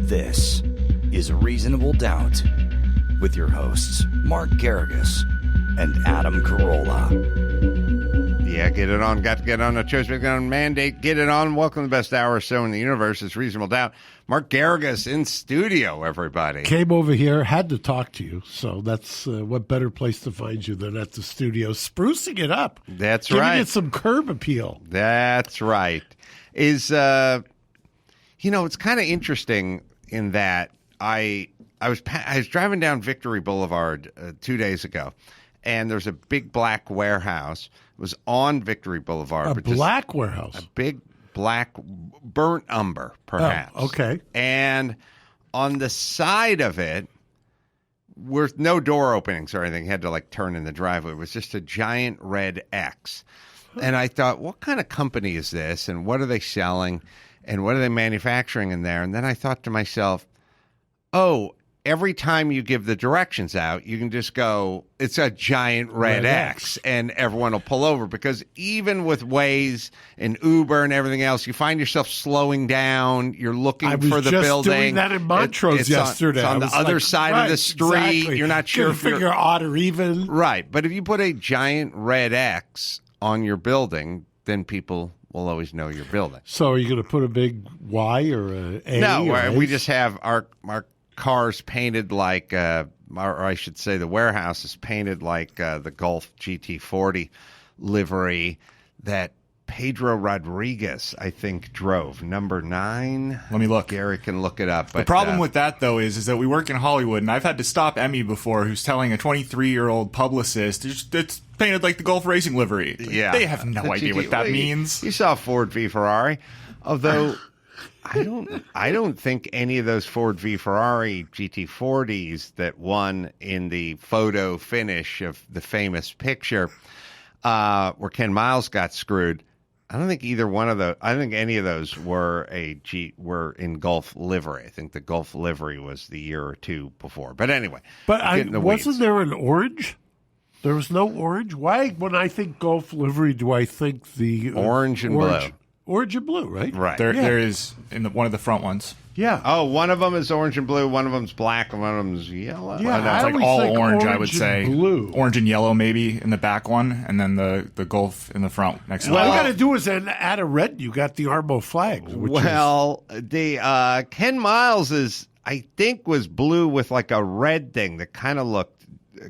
This is Reasonable Doubt with your hosts, Mark Garrigus and Adam Carolla. Yeah, get it on. Got to get on. A choice making on mandate. Get it on. Welcome to the best hour or so in the universe. It's Reasonable Doubt. Mark Garrigus in studio, everybody. Came over here, had to talk to you. So that's what better place to find you than at the studio. Sprucing it up. That's Giving right. it some curb appeal. That's right. It's kind of interesting in that I was driving down Victory Boulevard 2 days ago, and there's a big black warehouse. It was on Victory Boulevard. A black warehouse? A big black burnt umber, perhaps. Oh, okay. And on the side of it, with no door openings or anything, you had to turn in the driveway. It was just a giant red X. And I thought, what kind of company is this? And what are they selling? And what are they manufacturing in there? And then I thought to myself, oh, every time you give the directions out, you can just go, it's a giant red X, and everyone will pull over. Because even with Waze and Uber and everything else, you find yourself slowing down. You're looking for the building. I was just doing that in Montrose yesterday. It's on the other side of the street. Exactly. You're not sure if figure odd or even. Right. But if you put a giant red X on your building, then people will always know your building. So are you going to put a big Y or a A? No, we just have our cars painted like, or I should say the warehouse is painted like the Golf GT40 livery that Pedro Rodriguez, I think, drove. Number 9. Let me look. Gary can look it up. But, the problem with that, though, is that we work in Hollywood, and I've had to stop Emmy before, who's telling a 23-year-old publicist it's painted like the Golf racing livery. Yeah. They have no idea what that means. You saw Ford v Ferrari, although I don't think any of those Ford v Ferrari GT40s that won in the photo finish of the famous picture where Ken Miles got screwed. I don't think either one of those. I think any of those were in Gulf livery. I think the Gulf livery was the year or two before. But anyway, wasn't there an orange? There was no orange. Why, when I think Gulf livery, do I think the orange and blue? Orange and blue, right? Right. There is in one of the front ones. Yeah. Oh, one of them is orange and blue. One of them's black, and one of them's yellow. Yeah, that's I like all think orange, I would say. Blue. Orange and yellow, maybe in the back one, and then the Golf in the front next to All the you got to do is add a red. You got the Armo flag. The Ken Miles I think, was blue with like a red thing that kind of looked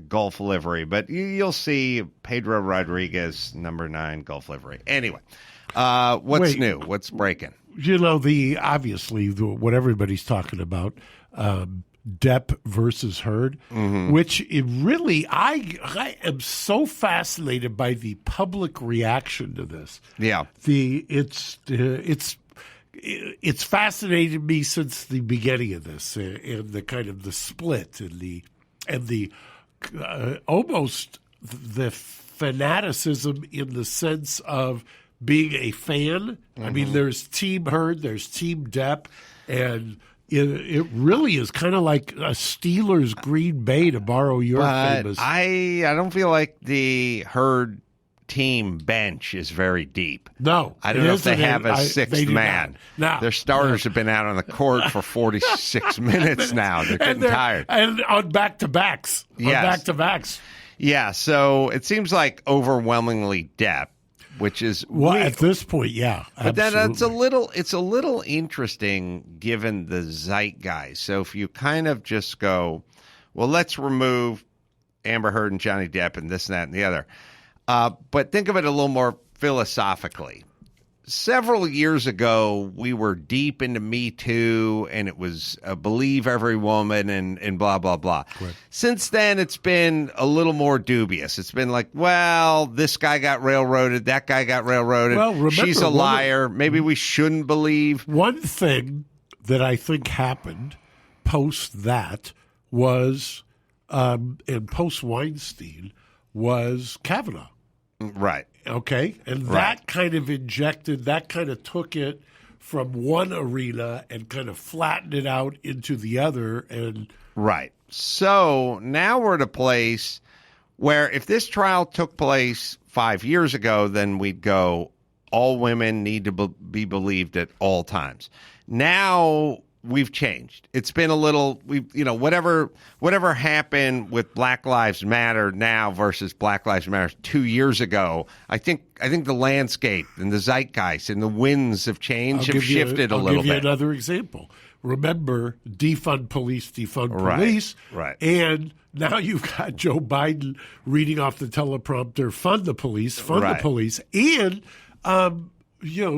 Gulf livery. But you'll see Pedro Rodriguez, number 9, Gulf livery. Anyway, what's new? What's breaking? Obviously what everybody's talking about, Depp versus Heard, which it really, I am so fascinated by the public reaction to this. Yeah, it's fascinated me since the beginning of this, and the kind of the split and the almost the fanaticism in the sense of being a fan. I mean, there's Team Heard, there's Team Depp, and it really is kind of like a Steelers Green Bay, to borrow your famous. I don't feel like the Heard team bench is very deep. No. I don't know if they have a sixth man. No. Their starters have been out on the court for 46 minutes now. They're getting tired. And on back-to-backs. Yes. Yeah, so it seems like overwhelmingly Depp. Which is at this point, yeah. But then it's a little interesting given the zeitgeist. So if you kind of just go, well, let's remove Amber Heard and Johnny Depp and this and that and the other. But think of it a little more philosophically. Several years ago, we were deep into Me Too, and it was believe every woman and blah, blah, blah. Right. Since then, it's been a little more dubious. It's been like, well, this guy got railroaded, that guy got railroaded. Well, remember, she's a liar. Maybe we shouldn't believe. One thing that I think happened post that was, and post Weinstein, was Kavanaugh. Right. Okay, and that kind of took it from one arena and kind of flattened it out into the other. And right. So now we're at a place where if this trial took place 5 years ago, then we'd go, all women need to be believed at all times. Now we've changed. It's been a little, whatever happened with Black Lives Matter now versus Black Lives Matter 2 years ago. I think the landscape and the zeitgeist and the winds have changed, have shifted a little bit. I'll give you another example. Remember, defund police, police. Right. And now you've got Joe Biden reading off the teleprompter, fund the police, the police. And,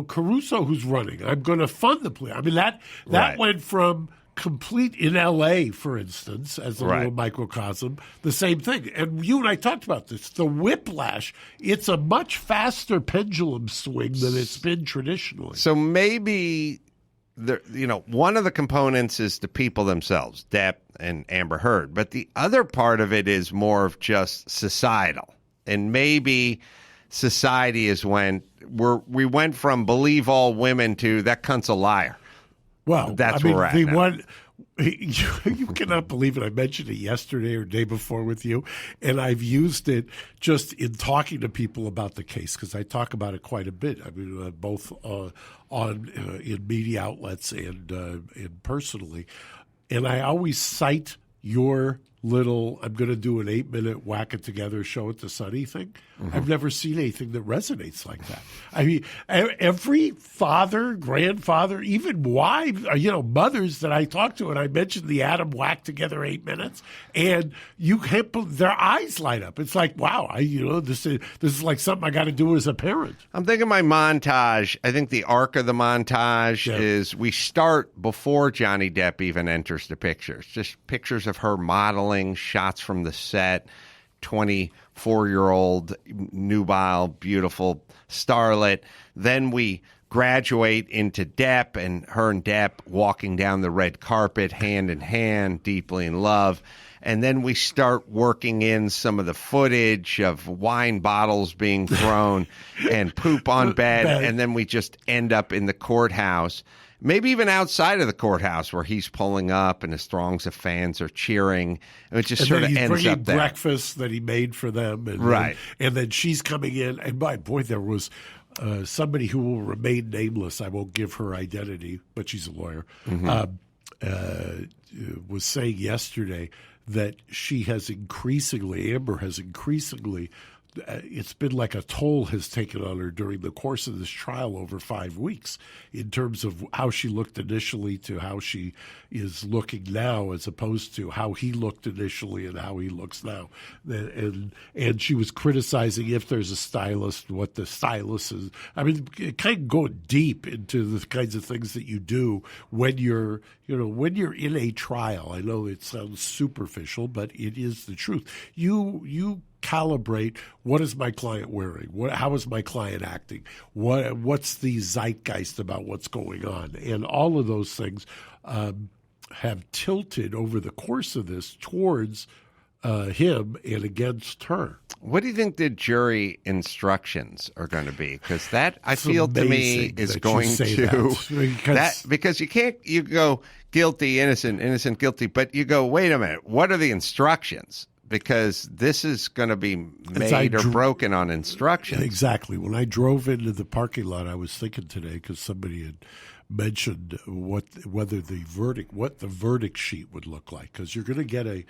Caruso, who's running, I'm going to fund the police. I mean, that went from complete in L.A., for instance, as a little microcosm, the same thing. And you and I talked about this. The whiplash, it's a much faster pendulum swing than it's been traditionally. So maybe one of the components is the people themselves, Depp and Amber Heard. But the other part of it is more of just societal. And maybe society is when we went from believe all women to that cunt's a liar. Well, that's where we're at now. You cannot believe it. I mentioned it yesterday or day before with you, and I've used it just in talking to people about the case because I talk about it quite a bit. I mean, both in media outlets and personally. And I always cite your little, I'm going to do an 8-minute whack it together, show it to Sonny thing. Mm-hmm. I've never seen anything that resonates like that. I mean, every father, grandfather, even wives, mothers that I talk to, and I mentioned the Adam whack together 8 minutes, and you can't, their eyes light up. It's like, wow, this is like something I got to do as a parent. I'm thinking my montage, I think the arc of the montage is we start before Johnny Depp even enters the pictures, just pictures of her modeling, shots from the set, 24-year-old nubile, beautiful starlet. Then we graduate into Depp and Depp walking down the red carpet, hand in hand, deeply in love. And then we start working in some of the footage of wine bottles being thrown and poop on bed. And then we just end up in the courthouse. Maybe even outside of the courthouse where he's pulling up and his throngs of fans are cheering. And it just sort of ends up there. Breakfast that he made for them. And then she's coming in. And boy, there was somebody who will remain nameless. I won't give her identity, but she's a lawyer, was saying yesterday that Amber has increasingly it's been like a toll has taken on her during the course of this trial over 5 weeks in terms of how she looked initially to how she is looking now as opposed to how he looked initially and how he looks now. And she was criticizing if there's a stylist, what the stylist is. I mean, kind of going deep into the kinds of things that you do when you're in a trial. I know it sounds superficial, but it is the truth. You calibrate what is my client wearing, how is my client acting, what's the zeitgeist about what's going on, and all of those things have tilted over the course of this towards him and against her. What do you think the jury instructions are going to be? Because that, I feel to me, is going to because you go guilty, innocent, guilty, but you go, wait a minute, what are the instructions? Because this is going to be made or broken on instructions. Exactly. When I drove into the parking lot, I was thinking today because somebody had mentioned what the verdict sheet would look like. Because you're going to get a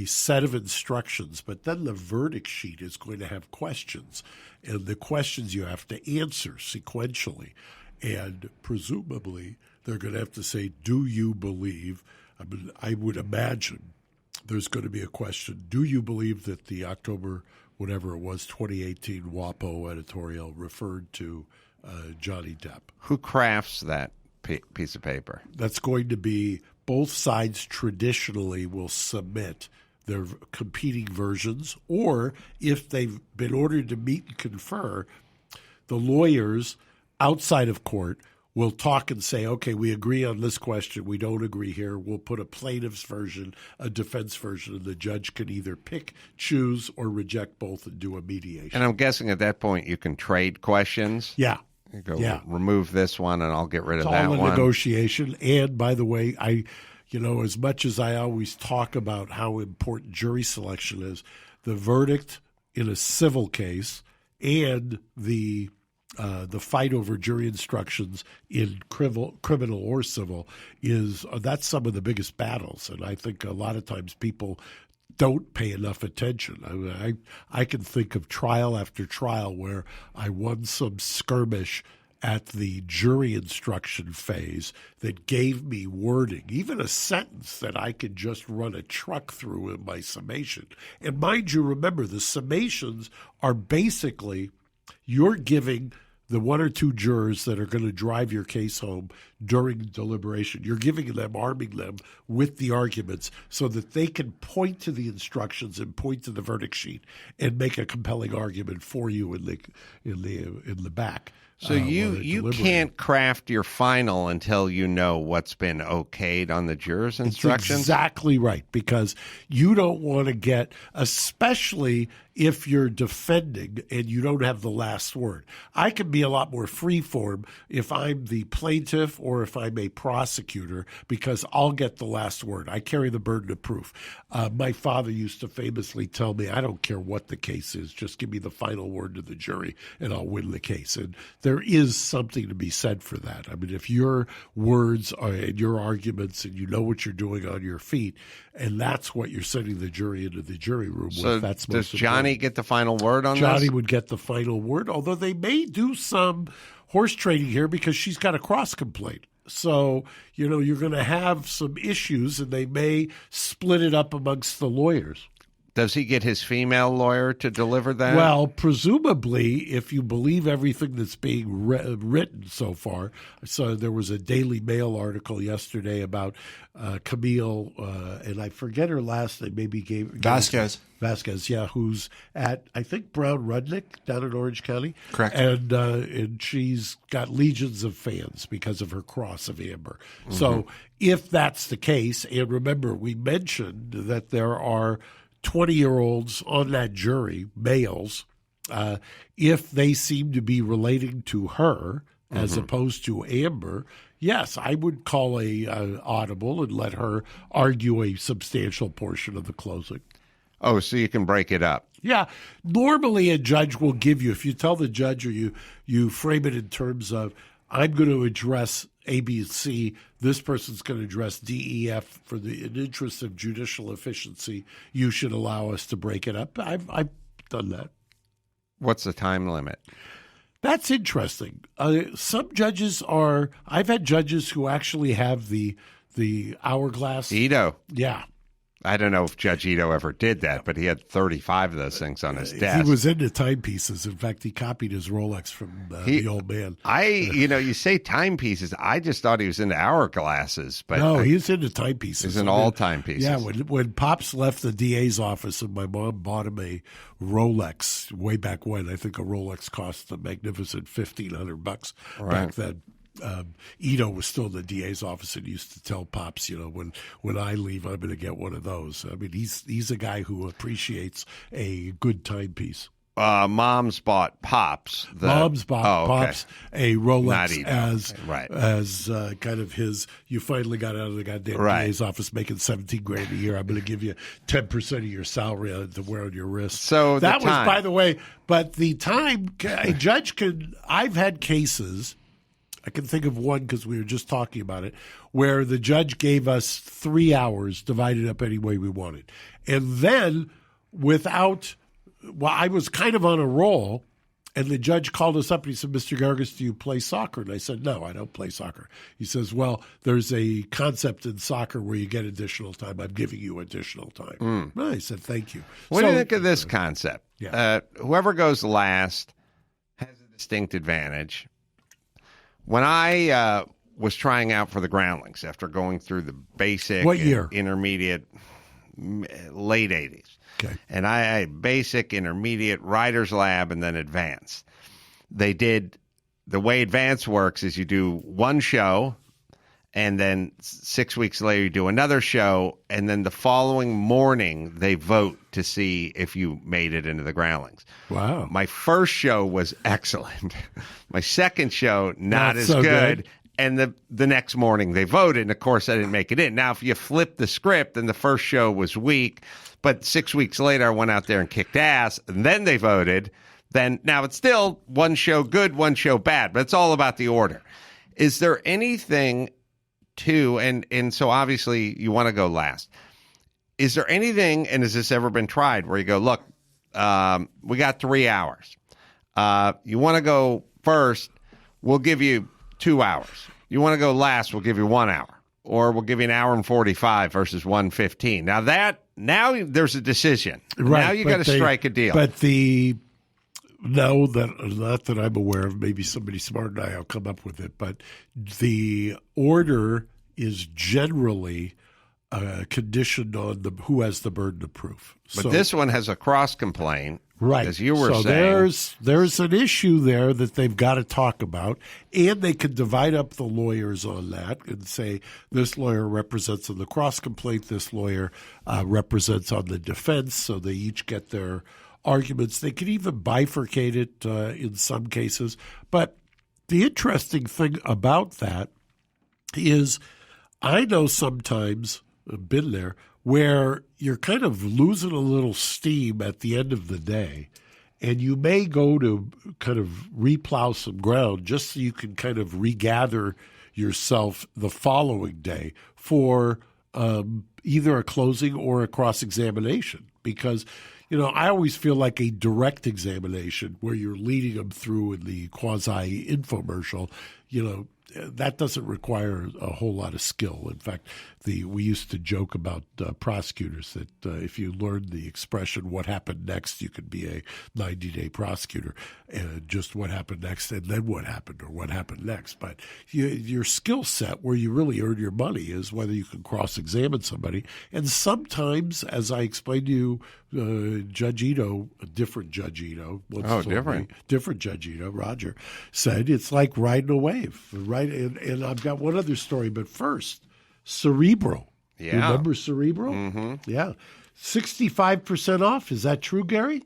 set of instructions, but then the verdict sheet is going to have questions, and the questions you have to answer sequentially, and presumably they're going to have to say, "Do you believe?" I mean, I would imagine there's going to be a question. Do you believe that the October, whatever it was, 2018 WAPO editorial referred to Johnny Depp? Who crafts that piece of paper? That's going to be both sides traditionally will submit their competing versions, or if they've been ordered to meet and confer, the lawyers outside of court will talk and say, okay, we agree on this question. We don't agree here. We'll put a plaintiff's version, a defense version, and the judge can either pick, choose, or reject both and do a mediation. And I'm guessing at that point you can trade questions? Yeah. You go, remove this one and I'll get rid of that one. It's all a negotiation. And by the way, as much as I always talk about how important jury selection is, the verdict in a civil case and the the fight over jury instructions in criminal or civil that's some of the biggest battles, and I think a lot of times people don't pay enough attention. I can think of trial after trial where I won some skirmish at the jury instruction phase that gave me wording, even a sentence that I could just run a truck through in my summation. And mind you, remember, the summations are basically you're giving the one or two jurors that are going to drive your case home during deliberation, you're giving them, arming them with the arguments so that they can point to the instructions and point to the verdict sheet and make a compelling argument for you in the back. So you can't craft your final until you know what's been okayed on the jurors' instructions? That's exactly right, because you don't want to get, especially if you're defending and you don't have the last word. I can be a lot more freeform if I'm the plaintiff or if I'm a prosecutor, because I'll get the last word. I carry the burden of proof. My father used to famously tell me, I don't care what the case is, just give me the final word to the jury and I'll win the case. And there is something to be said for that. I mean, if your words are, and your arguments, and you know what you're doing on your feet, and that's what you're sending the jury into the jury room with, that's most does Johnny get the final word on this? Johnny would get the final word, although they may do some horse trading here because she's got a cross complaint. So, you're going to have some issues, and they may split it up amongst the lawyers. Does he get his female lawyer to deliver that? Well, presumably, if you believe everything that's being written so far. So there was a Daily Mail article yesterday about Camille, and I forget her last name, maybe Vasquez, yeah, who's at, I think, Brown Rudnick down in Orange County. Correct. And she's got legions of fans because of her cross of amber. Mm-hmm. So if that's the case, and remember, we mentioned that there are 20-year-olds on that jury, males, if they seem to be relating to her as opposed to Amber, yes, I would call a audible and let her argue a substantial portion of the closing. Oh, so you can break it up. Yeah. Normally a judge will give you, if you tell the judge or you frame it in terms of, I'm going to address A, B, and C. This person's going to address D, E, F. For the interest of judicial efficiency, you should allow us to break it up. I've done that. What's the time limit? That's interesting. Some judges I've had judges who actually have the hourglass. Ito. Yeah. I don't know if Judge Ito ever did that, but he had 35 of those things on his desk. He was into timepieces. In fact, he copied his Rolex from the old man. You say timepieces. I just thought he was into hourglasses. But no, he's into timepieces. He's in all timepieces. Yeah, when Pops left the DA's office and my mom bought him a Rolex way back when, I think a Rolex cost a magnificent $1,500 back then. Ito was still in the DA's office and used to tell Pops, when I leave, I'm going to get one of those. I mean, he's a guy who appreciates a good timepiece. Mom's bought Pops. Pops a Rolex as kind of his. You finally got out of the goddamn DA's office making $17,000 a year. I'm going to give you 10% of your salary to wear on your wrist. So that was, by the way. But the time a judge can. I've had cases. I can think of one because we were just talking about it, where the judge gave us 3 hours divided up any way we wanted. And then I was kind of on a roll, and the judge called us up and he said, Mr. Gargas, do you play soccer? And I said, no, I don't play soccer. He says, well, there's a concept in soccer where you get additional time. I'm giving you additional time. Well, I said, thank you. What do you think of this concept? Yeah. Whoever goes last has a distinct advantage. When I was trying out for the Groundlings after going through the basic, what year? Intermediate, late 80s. Okay. And I had basic, intermediate, writer's lab, and then advanced. The way advanced works is you do one show, and then 6 weeks later you do another show, and then the following morning they vote to see if you made it into the Groundlings. Wow. My first show was excellent. My second show, not as so good. And the next morning they voted, and of course I didn't make it in. Now, if you flip the script, then the first show was weak, but 6 weeks later I went out there and kicked ass, and then they voted. then now it's still one show good, one show bad, but it's all about the order. Is there anything and so obviously you want to go last. Is there anything, and has this ever been tried, where you go, look, we got 3 hours. You want to go first, we'll give you 2 hours. You want to go last, we'll give you 1 hour. Or we'll give you an hour and 45 versus 1:15. Now there's a decision. Right, now you got to strike a deal. But not that I'm aware of, maybe somebody smart and I will come up with it, but the order is generally conditioned on who has the burden of proof. But this one has a cross complaint. Right. As you were saying. So there's an issue there that they've got to talk about, and they can divide up the lawyers on that and say this lawyer represents on the cross complaint, this lawyer represents on the defense, so they each get their arguments. They can even bifurcate it in some cases. But the interesting thing about that is I know sometimes, I've been there, where you're kind of losing a little steam at the end of the day, and you may go to kind of replow some ground just so you can kind of regather yourself the following day for either a closing or a cross-examination. Because, I always feel like a direct examination where you're leading them through in the quasi-infomercial, that doesn't require a whole lot of skill. In fact, we used to joke about prosecutors that if you learned the expression "what happened next," you could be a 90-day prosecutor. Just what happened next, and then what happened, or what happened next. But your skill set, where you really earn your money, is whether you can cross-examine somebody. And sometimes, as I explained to you, Judge Ito, a different Judge Ito, different Judge Ito, Roger, said it's like riding a wave, right? And I've got one other story, but first, Cerebral. Yeah. Remember Cerebral? Mm-hmm. Yeah. 65% off. Is that true, Gary?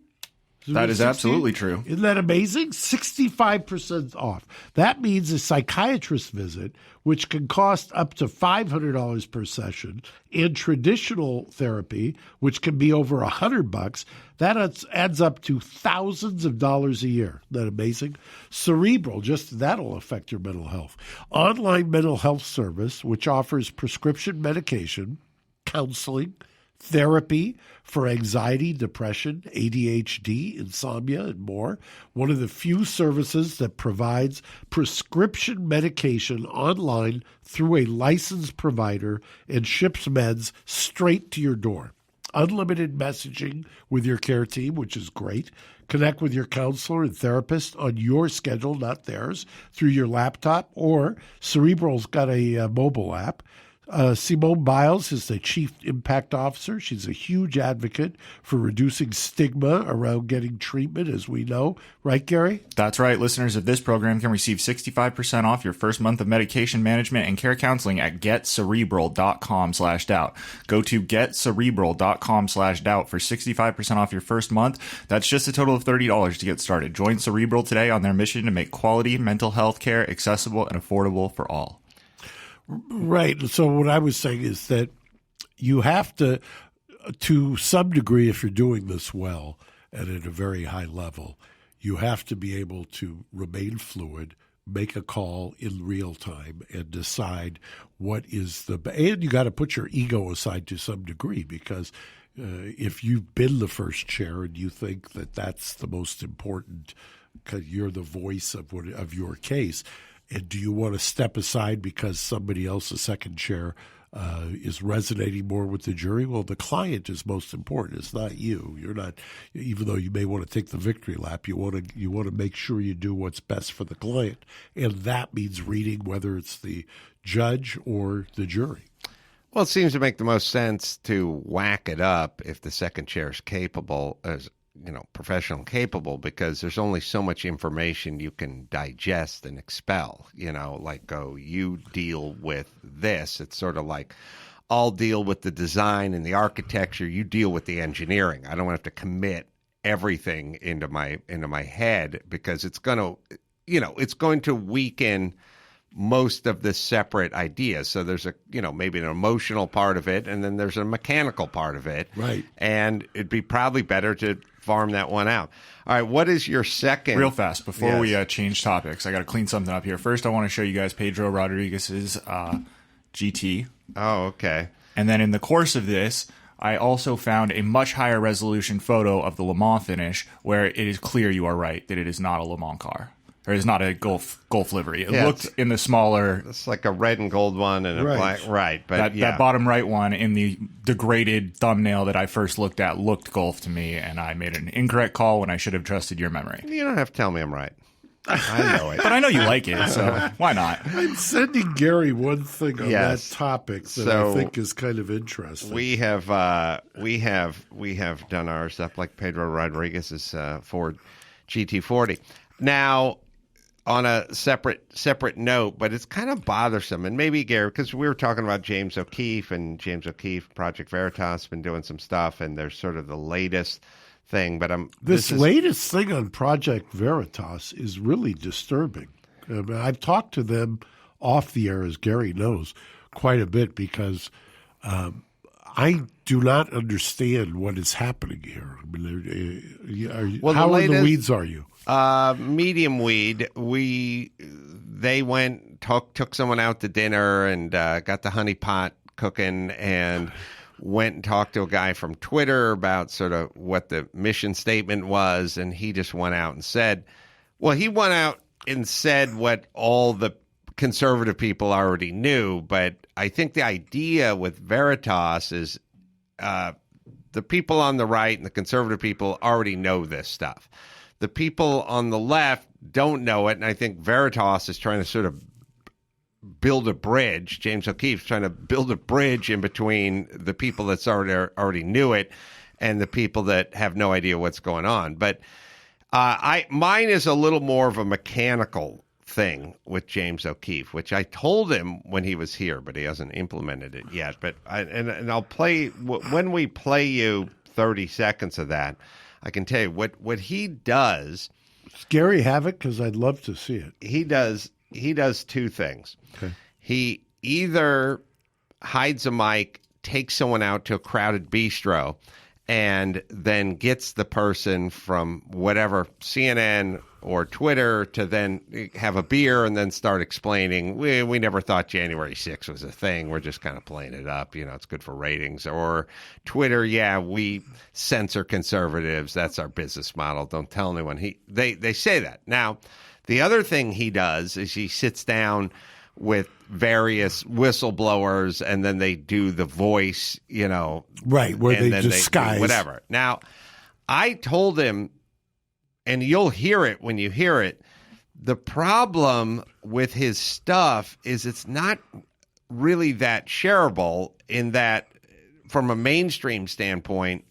That is absolutely true. Isn't that amazing? 65% off. That means a psychiatrist visit, which can cost up to $500 per session, and traditional therapy, which can be over $100, that adds up to thousands of dollars a year. Isn't that amazing? Cerebral, just that'll affect your mental health. Online mental health service, which offers prescription medication, counseling, therapy for anxiety, depression, ADHD, insomnia, and more. One of the few services that provides prescription medication online through a licensed provider and ships meds straight to your door. Unlimited messaging with your care team, which is great. Connect with your counselor and therapist on your schedule, not theirs, through your laptop, or Cerebral's got a mobile app. Simone Biles is the Chief Impact Officer. She's a huge advocate for reducing stigma around getting treatment, as we know. Right, Gary? That's right. Listeners of this program can receive 65% off your first month of medication management and care counseling at getcerebral.com/doubt. Go to getcerebral.com/doubt for 65% off your first month. That's just a total of $30 to get started. Join Cerebral today on their mission to make quality mental health care accessible and affordable for all. Right. So what I was saying is that you have to some degree, if you're doing this well and at a very high level, you have to be able to remain fluid, make a call in real time, and decide what is and you got to put your ego aside to some degree, because if you've been the first chair and you think that that's the most important, because you're the voice of your case. And do you want to step aside because somebody else, a second chair, is resonating more with the jury? Well, the client is most important. It's not you. You're not, even though you may want to take the victory lap, you want to make sure you do what's best for the client, and that means reading whether it's the judge or the jury. Well, it seems to make the most sense to whack it up if the second chair is capable, as professional and capable, because there's only so much information you can digest and expel. You deal with this. It's sort of like, I'll deal with the design and the architecture. You deal with the engineering. I don't have to commit everything into my head, because it's going to weaken most of the separate ideas. So there's maybe an emotional part of it, and then there's a mechanical part of it. Right. And it'd be probably better to farm that one out. All right, what is your second? Real fast, before we change topics, I got to clean something up here. First, I want to show you guys Pedro Rodriguez's GT. Oh, okay. And then in the course of this, I also found a much higher resolution photo of the Le Mans finish where it is clear you are right that it is not a Le Mans car. Or is not a Golf livery. It looked in the smaller... It's like a red and gold one and a black... Right, but that bottom right one in the degraded thumbnail that I first looked at looked Golf to me, and I made an incorrect call when I should have trusted your memory. You don't have to tell me I'm right. I know it. But I know you like it, so why not? I'm sending Gary one thing on that topic that I think is kind of interesting. We have done ours up like Pedro Rodriguez's Ford GT40. Now, on a separate note, but it's kind of bothersome, and maybe Gary, because we were talking about James O'Keefe, and James O'Keefe, Project Veritas, been doing some stuff, and there's sort of the latest thing. But this latest thing on Project Veritas is really disturbing. I've talked to them off the air, as Gary knows, quite a bit because I do not understand what is happening here. I mean, how in the weeds are you? Medium weed. They went took someone out to dinner and got the honey pot cooking and went and talked to a guy from Twitter about sort of what the mission statement was, and he just went out and said, what all the conservative people already knew. But I think the idea with Veritas is the people on the right and the conservative people already know this stuff. The people on the left don't know it, and I think Veritas is trying to sort of build a bridge. James O'Keefe's trying to build a bridge in between the people that already knew it and the people that have no idea what's going on. But mine is a little more of a mechanical thing with James O'Keefe, which I told him when he was here, but he hasn't implemented it yet. But I'll play when we play you 30 seconds of that. I can tell you what he does. Does Gary have it? Because I'd love to see it. He does two things. Okay. He either hides a mic, takes someone out to a crowded bistro, and then gets the person from whatever, CNN or Twitter, to then have a beer and then start explaining, we never thought January 6th was a thing. We're just kind of playing it up. It's good for ratings. Or Twitter, we censor conservatives. That's our business model. Don't tell anyone. They say that. Now, the other thing he does is he sits down with various whistleblowers, and then they do the voice, right, where they disguise whatever. Now, I told him, and you'll hear it when you hear it, the problem with his stuff is it's not really that shareable in that from a mainstream standpoint,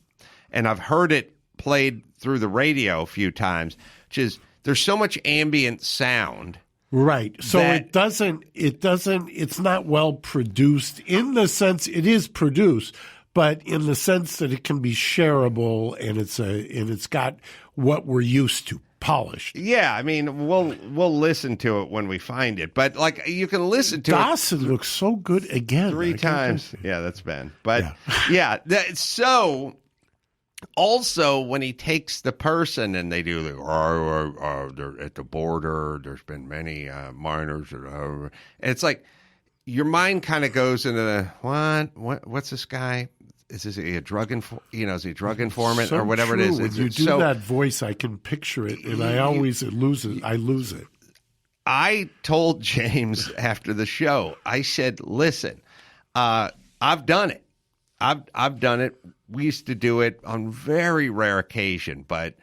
and I've heard it played through the radio a few times, which is there's so much ambient sound. Right. So it's not well produced in the sense it is produced, but in the sense that it can be shareable and it's got what we're used to, polished. Yeah, I mean, we'll listen to it when we find it, but like you can listen to Dawson looks so good again. 3 times. Yeah, that's Ben. But yeah, so also when he takes the person and they do they're at the border, there's been many minors, and it's like your mind kind of goes into the what's this guy? Is he a drug is he a drug informant so or whatever true. it is? When you do that voice, I can picture it, and I always lose it. I told James after the show, I said, "Listen, I've done it. I've done it. We used to do it on very rare occasion, but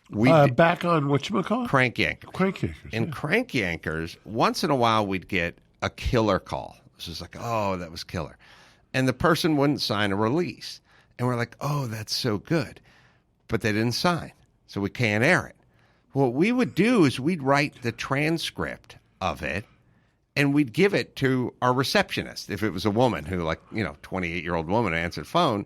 we back on whatchamacallit? Crank Yankers. Crank Yankers. In Crank Yankers, once in a while we'd get a killer call. It was just like, oh, that was killer. And the person wouldn't sign a release. And we're like, oh, that's so good. But they didn't sign, so we can't air it. What we would do is we'd write the transcript of it, and we'd give it to our receptionist. If it was a woman who, 28-year-old woman answered the phone,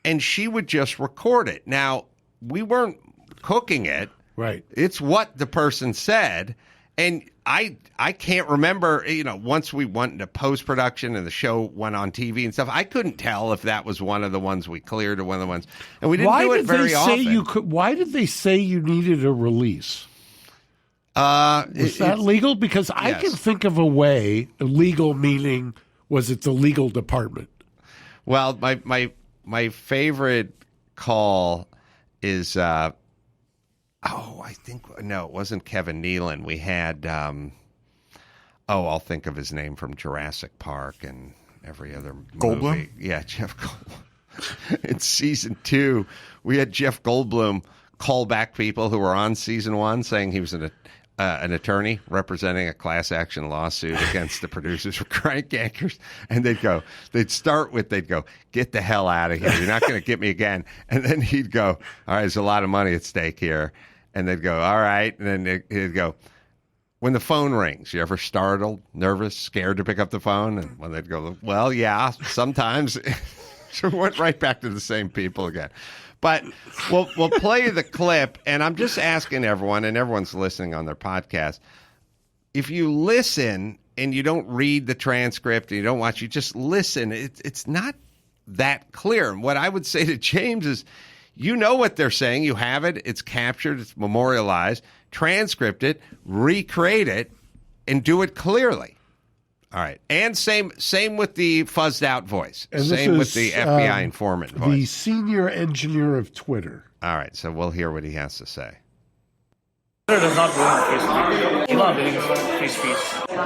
and she would just record it. Now, we weren't cooking it. Right. It's what the person said. And I can't remember, once we went into post-production and the show went on TV and stuff, I couldn't tell if that was one of the ones we cleared or one of the ones. And we didn't do it very often. Why did they say you needed a release? Was that legal? Because I can think of a way, legal meaning, was it the legal department? Well, my favorite call is, it wasn't Kevin Nealon. We had, I'll think of his name from Jurassic Park and every other movie. Goldblum? Yeah, Jeff Goldblum. In season 2, we had Jeff Goldblum call back people who were on season 1 saying he was an attorney representing a class action lawsuit against the producers of Crank Anchors. And they'd go, get the hell out of here. You're not going to get me again. And then he'd go, all right, there's a lot of money at stake here. And they'd go, all right. And then he'd go, when the phone rings, you ever startled, nervous, scared to pick up the phone? And when they'd go, well, yeah, sometimes. So we went right back to the same people again. But we'll play the clip, and I'm just asking everyone, and everyone's listening on their podcast, if you listen and you don't read the transcript and you don't watch, you just listen, it's not that clear. And what I would say to James is, you know what they're saying. You have it. It's captured. It's memorialized. Transcript it. Recreate it. And do it clearly. All right. And same with the fuzzed out voice. And same with the FBI informant voice. The senior engineer of Twitter. All right. So we'll hear what he has to say. Twitter does not ruin free speech. It's not doing free speech.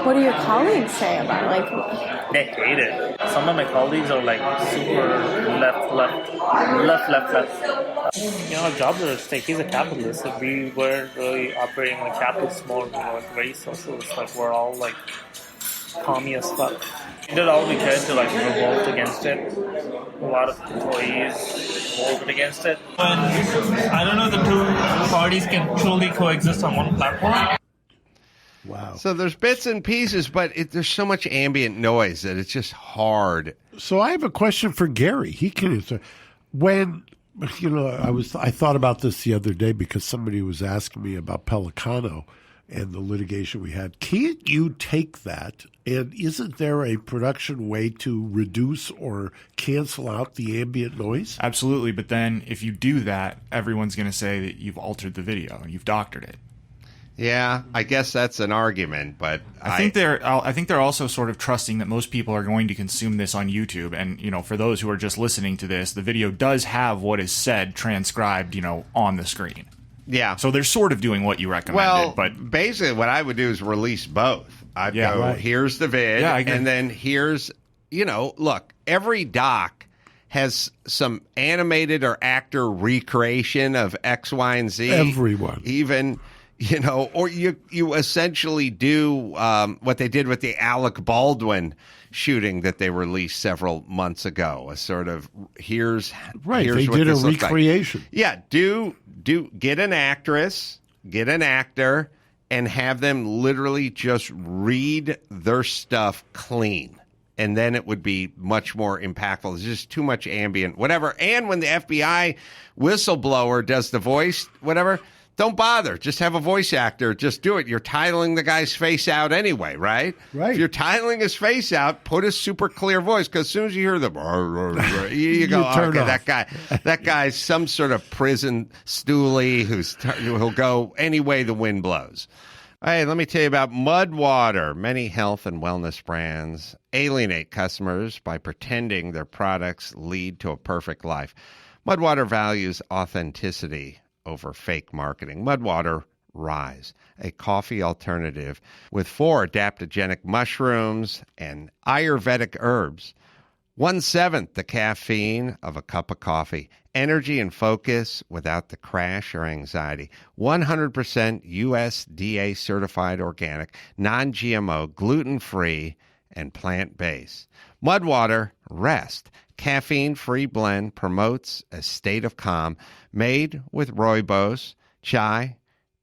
What do your colleagues say about it? They hate it. Some of my colleagues are like super left. Our jobs are at stake. He's a capitalist. If we weren't really operating in a capitalist mode, we were very socialist. Like, we're all like commie as fuck. We did all we could to like revolt against it. A lot of employees revolted against it. And I don't know if the two parties can truly coexist on one platform. Wow. So there's bits and pieces, but there's so much ambient noise that it's just hard. So I have a question for Gary. He can answer. When, I thought about this the other day because somebody was asking me about Pelicano and the litigation we had. Can't you take that, and isn't there a production way to reduce or cancel out the ambient noise? Absolutely, but then if you do that, everyone's going to say that you've altered the video and you've doctored it. Yeah, I guess that's an argument, but I think they're also sort of trusting that most people are going to consume this on YouTube, and for those who are just listening to this, the video does have what is said transcribed, on the screen. Yeah. So they're sort of doing what you recommended. But basically what I would do is release both. I'd go, right. Here's the vid, and then here's, look, every doc has some animated or actor recreation of X, Y, and Z. Everyone. Even, or you essentially do what they did with the Alec Baldwin shooting that they released several months ago. A sort of, here's they what did a this looks recreation. Like. Yeah, get an actress, get an actor, and have them literally just read their stuff clean. And then it would be much more impactful. There's just too much ambient, whatever. And when the FBI whistleblower does the voice, whatever, don't bother. Just have a voice actor. Just do it. You're titling the guy's face out anyway, right? Right. If you're titling his face out, put a super clear voice, because as soon as you hear the you go, turn okay, off. that guy's some sort of prison stoolie who'll go any way the wind blows. Hey, let me tell you about Mudwater. Many health and wellness brands alienate customers by pretending their products lead to a perfect life. Mudwater values authenticity over fake marketing. Mudwater Rise, a coffee alternative with 4 adaptogenic mushrooms and Ayurvedic herbs. 1/7 the caffeine of a cup of coffee. Energy and focus without the crash or anxiety. 100% USDA certified organic, non-GMO, gluten-free, and plant-based. Mudwater Rest, caffeine-free blend, promotes a state of calm, made with rooibos, chai,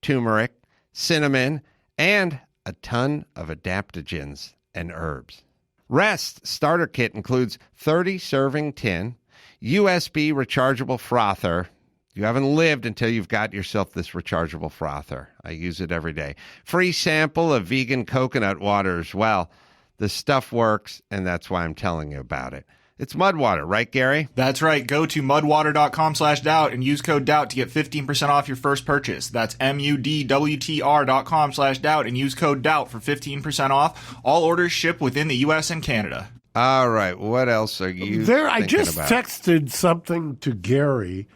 turmeric, cinnamon, and a ton of adaptogens and herbs. Rest starter kit includes 30 serving tin, USB rechargeable frother, You haven't lived until you've got yourself this rechargeable frother. I use it every day. Free sample of vegan coconut water as well. The stuff works, and that's why I'm telling you about it. It's mud water, right, Gary? That's right. Go to mudwater.com/doubt and use code doubt to get 15% off your first purchase. That's mudwtr.com/doubt and use code doubt for 15% off. All orders ship within the U.S. and Canada. All right. What else are you I just about? texted something to Gary,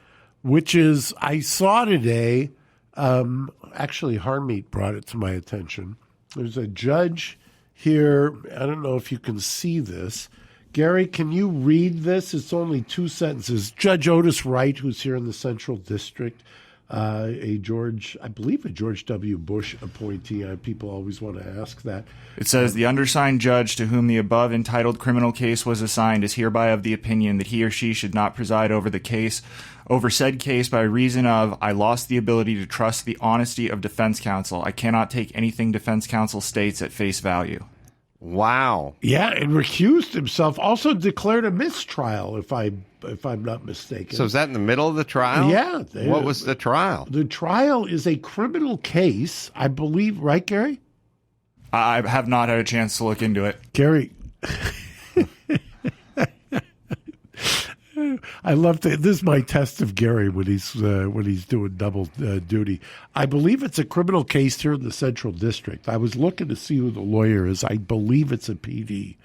which is I saw today. Actually, Harmeet brought it to my attention. There's a judge here. I don't know if you can see this. Gary, can you read this? It's only 2 sentences. Judge Otis Wright, who's here in the Central District, I believe a George W. Bush appointee. People always want to ask that. It says, the undersigned judge to whom the above entitled criminal case was assigned is hereby of the opinion that he or she should not preside over said case by reason of, I lost the ability to trust the honesty of defense counsel. I cannot take anything defense counsel states at face value. Wow. Yeah, and recused himself. Also declared a mistrial, if I'm not mistaken. So is that in the middle of the trial? Yeah. What was the trial? The trial is a criminal case, I believe, right, Gary? I have not had a chance to look into it. Gary, I love to. This is my test of Gary when he's doing double duty. I believe it's a criminal case here in the Central District. I was looking to see who the lawyer is. I believe it's a PD.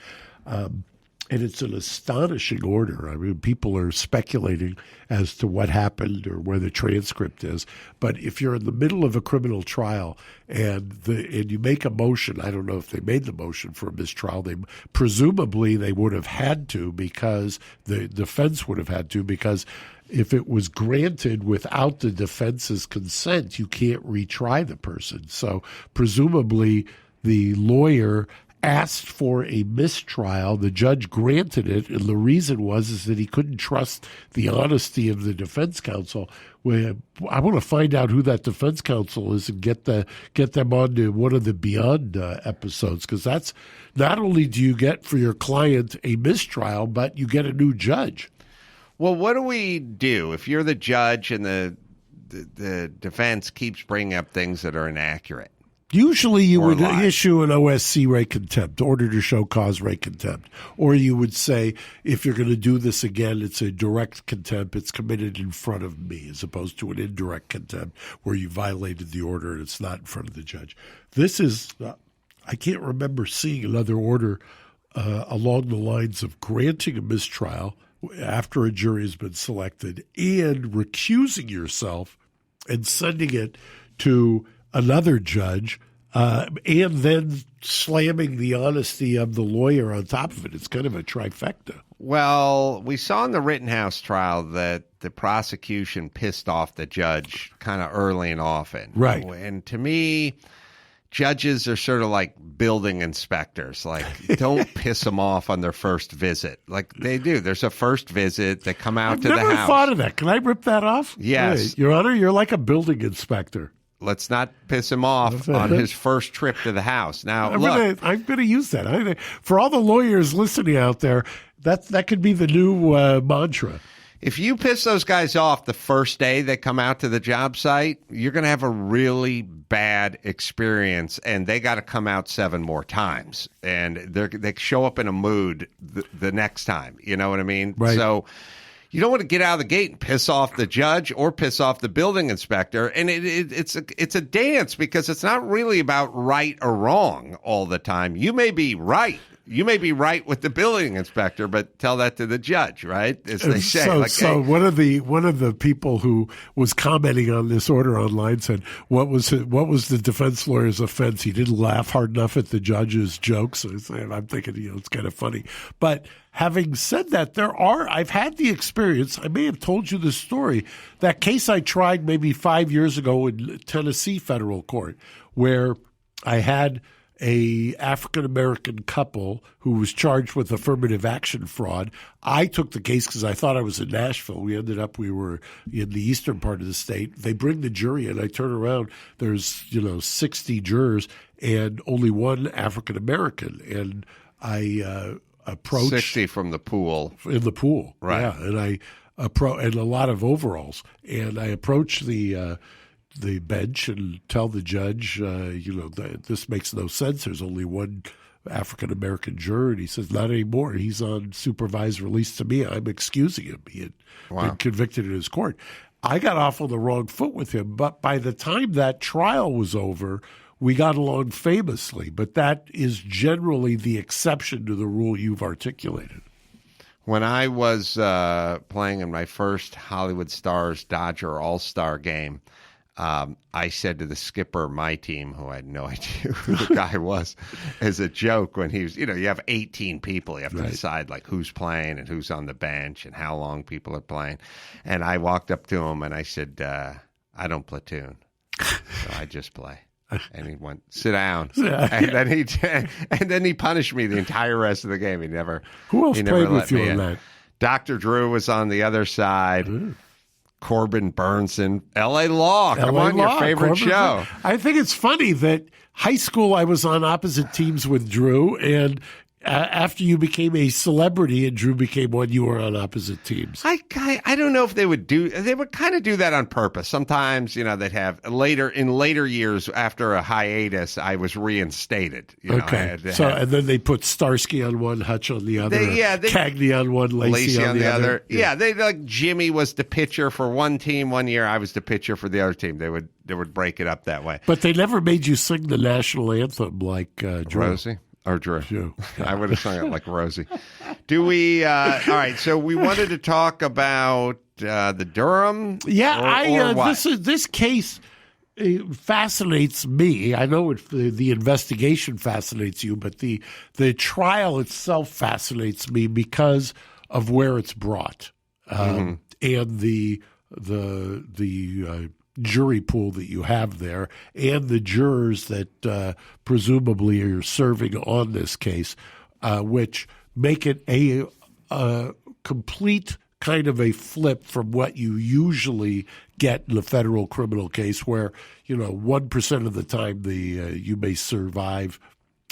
And it's an astonishing order. I mean, people are speculating as to what happened or where the transcript is. But if you're in the middle of a criminal trial and you make a motion, I don't know if they made the motion for a mistrial. Presumably they would have had to, because the defense would have had to, because if it was granted without the defense's consent, you can't retry the person. So presumably the lawyer asked for a mistrial. The judge granted it, and the reason is that he couldn't trust the honesty of the defense counsel. I want to find out who that defense counsel is and get them on to one of the Beyond episodes, because that's not only do you get for your client a mistrial, but you get a new judge. Well, what do we do if you're the judge and the defense keeps bringing up things that are inaccurate? Usually you would issue an OSC rate contempt, order to show cause rate contempt. Or you would say, if you're going to do this again, it's a direct contempt. It's committed in front of me, as opposed to an indirect contempt where you violated the order and it's not in front of the judge. This is, I can't remember seeing another order along the lines of granting a mistrial after a jury has been selected and recusing yourself and sending it to another judge, and then slamming the honesty of the lawyer on top of it. It's kind of a trifecta. Well, we saw in the Rittenhouse trial that the prosecution pissed off the judge kind of early and often. Right. And to me, judges are sort of like building inspectors. Like, don't piss them off on their first visit. Like they do. There's a first visit. They come out to the house. I've never thought of that. Can I rip that off? Yes. Hey, Your Honor, you're like a building inspector. Let's not piss him off on his first trip to the house. Now, I'm going to use that. For all the lawyers listening out there, that could be the new mantra. If you piss those guys off the first day they come out to the job site, you're going to have a really bad experience, and they got to come out 7 more times. And they show up in a mood the next time. You know what I mean? Right. So you don't want to get out of the gate and piss off the judge or piss off the building inspector. And it's a dance, because it's not really about right or wrong all the time. You may be right. You may be right with the building inspector, but tell that to the judge, right? As they say. So one of the people who was commenting on this order online said, "What was the defense lawyer's offense? He didn't laugh hard enough at the judge's jokes." And I'm thinking, it's kind of funny. But having said that, I've had the experience. I may have told you the story. That case I tried maybe 5 years ago in Tennessee federal court, where I had a African-American couple who was charged with affirmative action fraud. I took the case because I thought I was in Nashville. We were in the eastern part of the state. They bring the jury in. I turn around. There's, 60 jurors and only one African-American. And I approached 60 from the pool. in the pool. Right. Yeah. And and a lot of overalls. And I approach the bench and tell the judge, this makes no sense. There's only one African-American juror. And he says, not anymore. He's on supervised release to me. I'm excusing him. He had been convicted in his court. I got off on the wrong foot with him. But by the time that trial was over, we got along famously. But that is generally the exception to the rule you've articulated. When I was playing in my first Hollywood Stars Dodger All-Star game, I said to the skipper of my team, who I had no idea who the guy was, as a joke when he was, you have 18 people. You have to decide like who's playing and who's on the bench and how long people are playing. And I walked up to him and I said, I don't platoon. So I just play. And he went, sit down. And then he punished me the entire rest of the game. Who else played with you on that? Dr. Drew was on the other side. Corbin Burnson, L.A. Law. Come on, your favorite show. I think it's funny that high school I was on opposite teams with Drew, and after you became a celebrity and Drew became one, you were on opposite teams. I don't know if they would kind of do that on purpose. Sometimes, they'd have in later years after a hiatus, I was reinstated. And then they put Starsky on one, Hutch on the other, Cagney on one, Lacey on the other. Yeah, they like Jimmy was the pitcher for one team one year. I was the pitcher for the other team. They would break it up that way. But they never made you sing the national anthem like Drew. Rosie? Or Drew. I would have sung it like Rosie. Do we? All right. So we wanted to talk about the Durham. Yeah, what? This case fascinates me. I know the investigation fascinates you, but the trial itself fascinates me because of where it's brought and the jury pool that you have there and the jurors that presumably are serving on this case, which make it a complete kind of a flip from what you usually get in a federal criminal case where, 1% of the time you may survive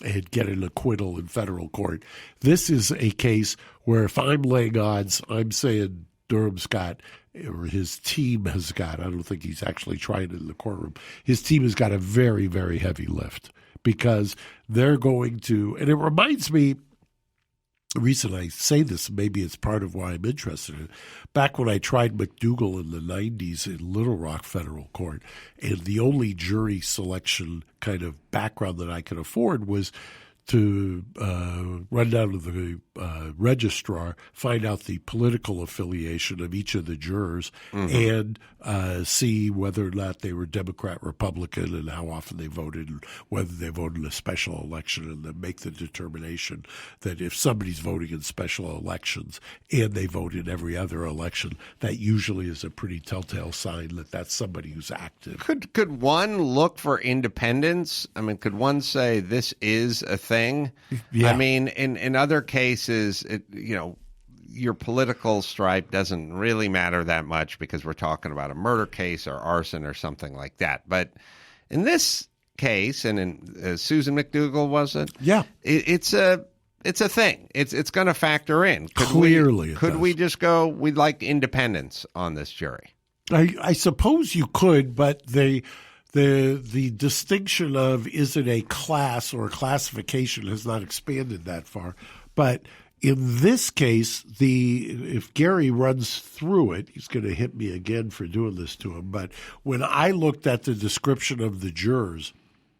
and get an acquittal in federal court. This is a case where if I'm laying odds, I'm saying Durham's got, or his team has got, I don't think he's actually tried it in the courtroom, his team has got a very, very heavy lift because they're going to, and it reminds me, the reason I say this, maybe it's part of why I'm interested in it, back when I tried McDougal in the 90s in Little Rock Federal Court, and the only jury selection kind of background that I could afford was to run down to the registrar, find out the political affiliation of each of the jurors, and see whether or not they were Democrat, Republican, and how often they voted, and whether they voted in a special election, and then make the determination that if somebody's voting in special elections and they vote in every other election, that usually is a pretty telltale sign that that's somebody who's active. Could one look for independence? I mean, could one say this is a thing? Yeah. I mean, in other cases, your political stripe doesn't really matter that much because we're talking about a murder case or arson or something like that. But in this case, and in Susan McDougal, was it? Yeah, it's a thing. It's going to factor in. Could we just go? We'd like independence on this jury. I suppose you could, but the distinction of is it a class or a classification has not expanded that far. But in this case, if Gary runs through it, he's going to hit me again for doing this to him. But when I looked at the description of the jurors,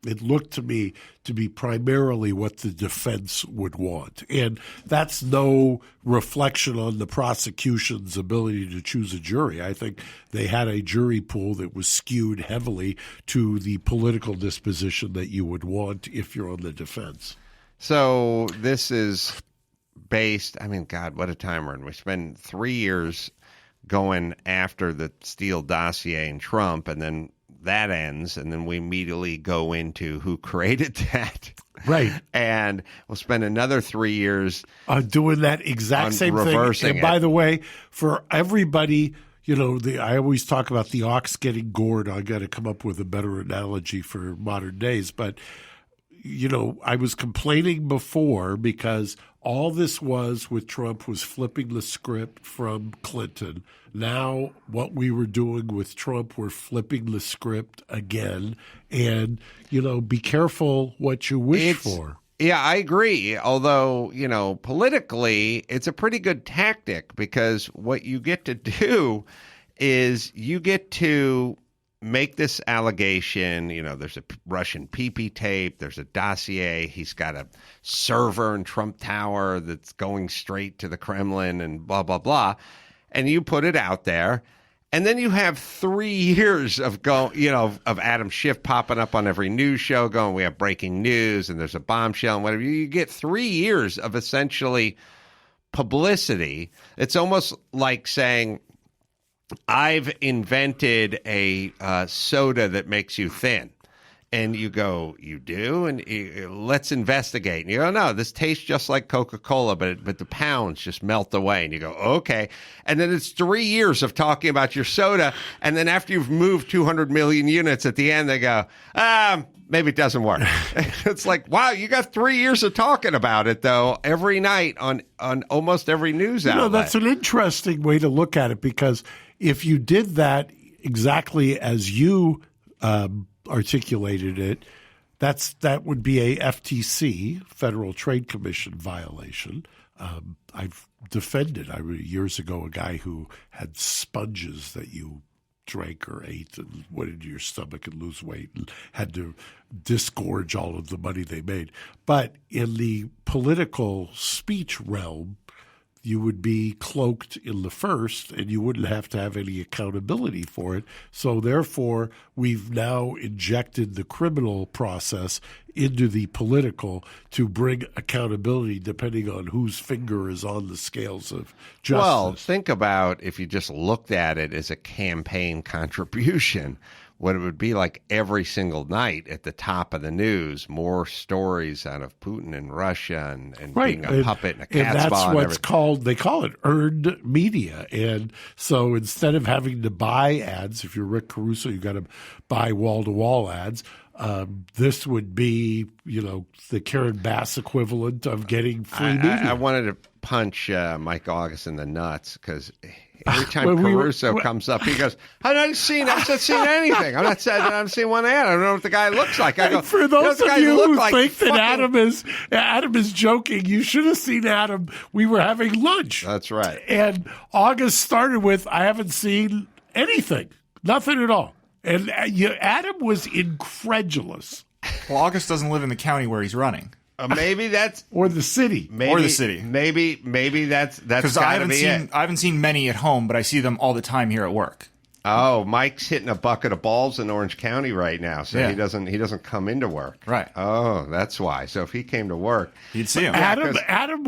it looked to me to be primarily what the defense would want. And that's no reflection on the prosecution's ability to choose a jury. I think they had a jury pool that was skewed heavily to the political disposition that you would want if you're on the defense. So this is based, I mean, God, what a time we're in. We spend 3 years going after the Steele dossier and Trump, and then that ends, and then we immediately go into who created that. Right. And we'll spend another 3 years doing that exact same thing. And by the way, for everybody, I always talk about the ox getting gored. I got to come up with a better analogy for modern days. But, I was complaining before because all this was with Trump was flipping the script from Clinton. Now what we were doing with Trump, we're flipping the script again. And, be careful what you wish for. Yeah, I agree. Although, politically, it's a pretty good tactic because what you get to do is you get to make this allegation. There's a Russian PP tape. There's a dossier. He's got a server in Trump Tower that's going straight to the Kremlin and blah, blah, blah. And you put it out there. And then you have 3 years of of Adam Schiff popping up on every news show going, we have breaking news and there's a bombshell and whatever. You get 3 years of essentially publicity. It's almost like saying, I've invented a soda that makes you thin. And you go, you do? And let's investigate. And you go, no, this tastes just like Coca-Cola, but the pounds just melt away. And you go, okay. And then it's 3 years of talking about your soda. And then after you've moved 200 million units at the end, they go, maybe it doesn't work. It's like, wow, you got 3 years of talking about it, though, every night on almost every news outlet. That's an interesting way to look at it, because if you did that exactly as you articulated it, that would be a FTC, Federal Trade Commission violation. I've defended. Years ago, a guy who had sponges that you drank or ate and went into your stomach and lose weight and had to disgorge all of the money they made. But in the political speech realm, you would be cloaked in the first, and you wouldn't have to have any accountability for it. So therefore, we've now injected the criminal process into the political to bring accountability depending on whose finger is on the scales of justice. Well, think about if you just looked at it as a campaign contribution, what it would be like every single night at the top of the news, more stories out of Putin and Russia and being a puppet and a cat's and that's paw. What's called, they call it earned media. And so instead of having to buy ads, if you're Rick Caruso, you got to buy wall-to-wall ads. This would be, the Karen Bass equivalent of getting free media. I wanted to punch Mike August in the nuts because every time Caruso comes up, he goes, "I'm not seeing anything. I'm not seeing one ad. I don't know what the guy looks like." I go, for those of you who think that fucking... Adam is joking, you should have seen Adam. We were having lunch. That's right. And August started with, "I haven't seen anything, nothing at all." And Adam was incredulous. Well, August doesn't live in the county where he's running. Maybe that's or the city, Maybe that's because I haven't seen many at home, but I see them all the time here at work. Oh, Mike's hitting a bucket of balls in Orange County right now, so yeah. he doesn't come into work. Right. Oh, that's why. So if he came to work, you'd see him. Adam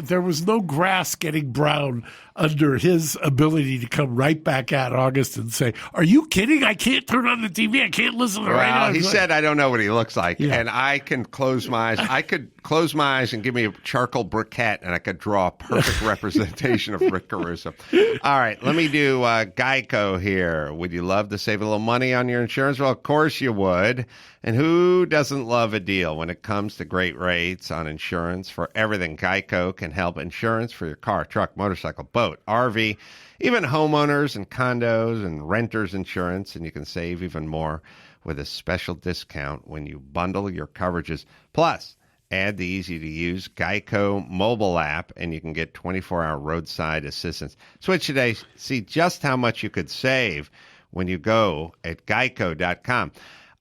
there was no grass getting brown under his ability to come right back at August and say, "Are you kidding? I can't turn on the TV. I can't listen to the radio." He said, "I don't know what he looks like," yeah. and I can close my eyes. I could close my eyes and give me a charcoal briquette, and I could draw a perfect representation of Rick Caruso. All right, let me do Geico here. Would you love to save a little money on your insurance? Well, of course you would. And who doesn't love a deal when it comes to great rates on insurance for everything? Geico can help. Insurance for your car, truck, motorcycle, boat, RV, even homeowners and condos and renters insurance. And you can save even more with a special discount when you bundle your coverages. Plus, add the easy-to-use Geico mobile app, and you can get 24-hour roadside assistance. Switch today. See just how much you could save when you go at geico.com.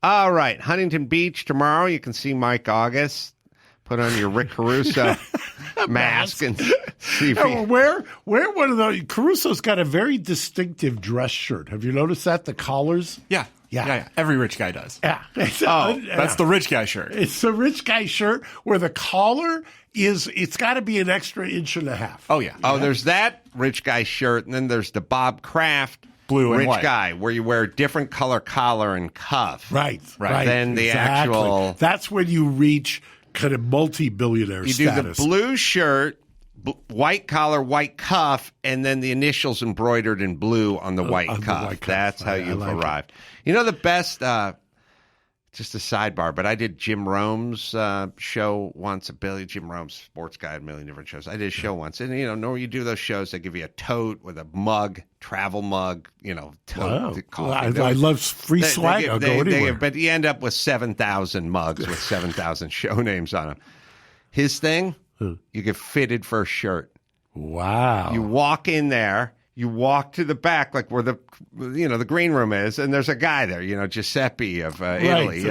All right, Huntington Beach tomorrow. You can see Mike August. Put on your Rick Caruso mask and see if wear one of those. Caruso's got a very distinctive dress shirt. Have you noticed that? The collars? Yeah. Every rich guy does. Yeah. That's the rich guy shirt. It's the rich guy shirt where the collar it's got to be an extra inch and a half. Oh, yeah. Oh, there's that rich guy shirt, and then there's the Bob Kraft blue and rich white guy where you wear a different color collar and cuff. Right. Then the actual. That's when you reach kind of multi-billionaire status. You do the blue shirt, white collar, white cuff, and then the initials embroidered in blue on the white cuff. That's how you've arrived. You know the best just a sidebar, but I did Jim Rome's show once. Jim Rome's sports guy, a million different shows. I did a show once, and normally you do those shows, they give you a tote with a mug, travel mug, tote. Wow. I love free swag. I'll go anywhere. But you end up with 7,000 mugs with 7,000 show names on them. His thing, you get fitted for a shirt. Wow. You walk in there. You walk to the back, like where the green room is, and there's a guy there, Giuseppe of Italy,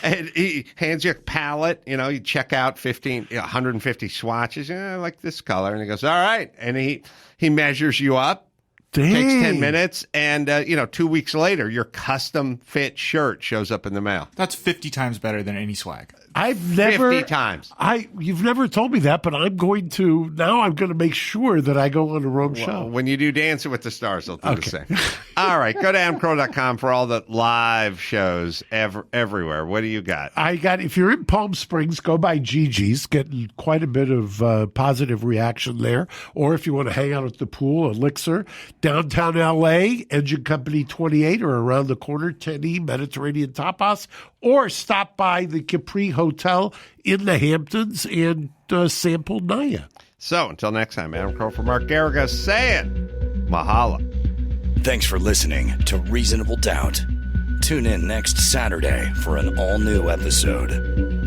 and he hands you a palette, you check out 150 swatches, I like this color, and he goes, all right, and he measures you up. Dang. Takes 10 minutes, and 2 weeks later, your custom fit shirt shows up in the mail. That's 50 times better than any swag. I've never 50 times. You've never told me that, but I'm going to make sure that I go on a Rome show. When you do Dancing with the Stars, they'll do the same. All right, go to AdamCarolla.com for all the live shows everywhere. What do you got? If you're in Palm Springs, go by Gigi's, get quite a bit of positive reaction there. Or if you want to hang out at the pool, Elixir, downtown LA, Engine Company 28, or around the corner, 10E Mediterranean Tapas, or stop by the Capri Hotel in the Hamptons and sample Naya. So until next time, Adam Carolla for Mark Garriga saying mahalo. Thanks for listening to Reasonable Doubt. Tune in next Saturday for an all-new episode.